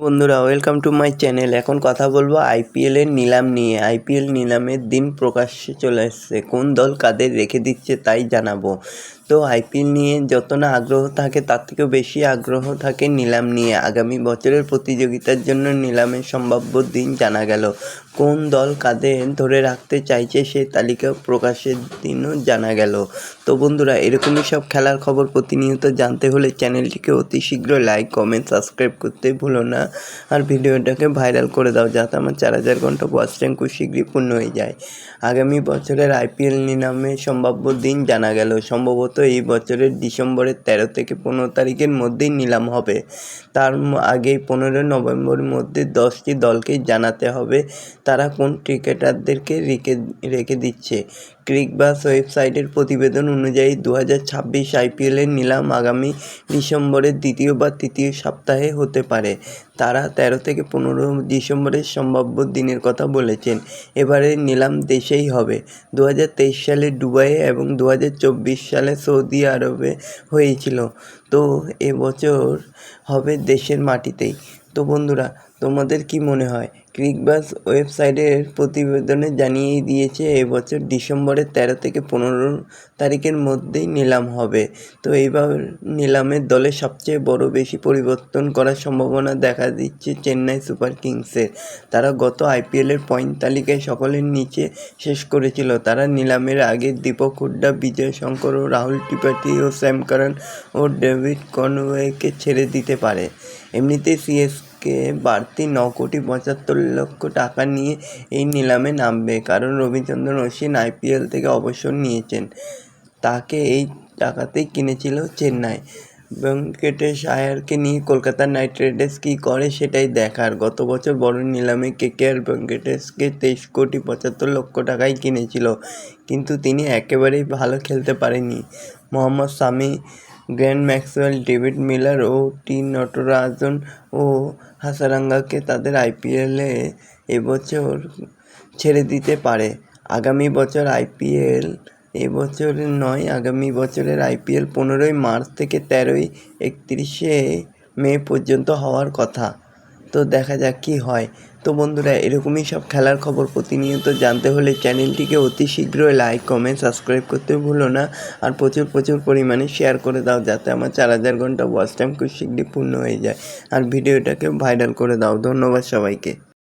বন্ধুরা, welcome to my channel. এখন কথা বলবো আইপিএলের নিলাম নিয়ে। আইপিএল নিলামের দিন প্রকাশ্যে চলে এসছে, কোন দল কাদের রেখে দিচ্ছে তাই জানাবো। তো আইপিএল নিয়ে যত না আগ্রহ থাকে তার থেকেও বেশি আগ্রহ থাকে নিলাম নিয়ে। আগামী বছরের প্রতিযোগিতার জন্য নিলামের সম্ভাব্য দিন জানা গেল। কোন দল কাদের ধরে রাখতে চাইছে সেই তালিকা প্রকাশের দিনও জানা গেল। তো বন্ধুরা, এরকমই সব খেলার খবর প্রতিনিয়ত জানতে হলে চ্যানেলটিকে অতি শীঘ্র লাইক, কমেন্ট, সাবস্ক্রাইব করতে ভুলো না। আর ভিডিওটাকে ভাইরাল করে দাও যাতে আমার 4000 ঘন্টা ওয়াচ টাইম খুব শীঘ্রই পূর্ণ হয়ে যায়। আগামী বছরের আইপিএল নিলামের সম্ভাব্য দিন জানা গেল। সম্ভবত এই বছরের ডিসেম্বরের 13 থেকে 15 তারিখের মধ্যেই নিলাম হবে। তার আগেই 15 নভেম্বরের মধ্যে 10টি দলকে জানাতে হবে তারা কোন ক্রিকেটারদেরকে রেখে দিচ্ছে। ক্রিকবাস ওয়েবসাইটের প্রতিবেদন অনুযায়ী 2026 আইপিএলের নিলাম আগামী ডিসেম্বরের দ্বিতীয় বা তৃতীয় সপ্তাহে হতে পারে। তারা 13 থেকে 15 ডিসেম্বরের সম্ভাব্য দিনের কথা বলেছেন। এবারের নিলাম দেশেই হবে। 2023 সালে দুবাইয়ে এবং 2024 সালে সৌদি আরবে হয়েছিল। তো এবছর হবে দেশের মাটিতেই। তো বন্ধুরা, তোমাদের কি মনে হয়? ক্রিকবাস ওয়েবসাইটের প্রতিবেদনে জানিয়ে দিয়েছে এবছর ডিসেম্বরের 13 থেকে 15 তারিখের মধ্যেই নিলাম হবে। তো এইবার নিলামের দলে সবচেয়ে বেশি পরিবর্তন করার সম্ভাবনা দেখা দিচ্ছে চেন্নাই সুপার কিংসের। তারা গত আইপিএলের পয়েন্ট তালিকায় সকলের নিচে শেষ করেছিল। তারা নিলামের আগে দীপক হুড্ডা, বিজয় শঙ্কর ও রাহুল ত্রিপাঠী ও স্যাম কারণ ও ডেভিড কনওয়েকে ছেড়ে দিতে পারে। এমনিতেই সিএসকে বাড়তি 9,75,00,000 টাকা নিয়ে এই নিলামে নামবে, কারণ রবিচন্দ্রন অশ্বিন আইপিএল থেকে অবসর নিয়েছেন। তাকে এই টাকাতেই কিনেছিল চেন্নাই। ভেঙ্কটেশ আয়ারকে নিয়ে কলকাতা নাইট রাইডার্স কী করে সেটাই দেখার। গত বছর বড় নিলামে কেকেআর ভেঙ্কটেশকে 23,75,00,000 টাকায় কিনেছিল, কিন্তু তিনি একেবারেই ভালো খেলতে পারেননি। মোহাম্মদ শামি, গ্লেন ম্যাক্সওয়েল, ডেভিড মিলার ও টি নটরাজন ও হাসারাঙ্গাকে তাদের আইপিএলে এবছর ছেড়ে দিতে পারে। আগামী বছরের আইপিএল 15ই মার্চ থেকে 31শে মে পর্যন্ত হওয়ার কথা। তো দেখা যাক কী হয়। তো বন্ধুরা, এরকমই সব খেলার খবর প্রতিনিয়ত জানতে হলে চ্যানেলটিকে অতি শীঘ্রই লাইক, কমেন্ট, সাবস্ক্রাইব করতে ভুলো না। আর প্রচুর পরিমাণে শেয়ার করে দাও যাতে আমার 4000 ঘন্টা ওয়াচ টাইম খুব শীঘ্রই পূর্ণ হয়ে যায়। আর ভিডিওটাকে ভাইরাল করে দাও। ধন্যবাদ সবাইকে।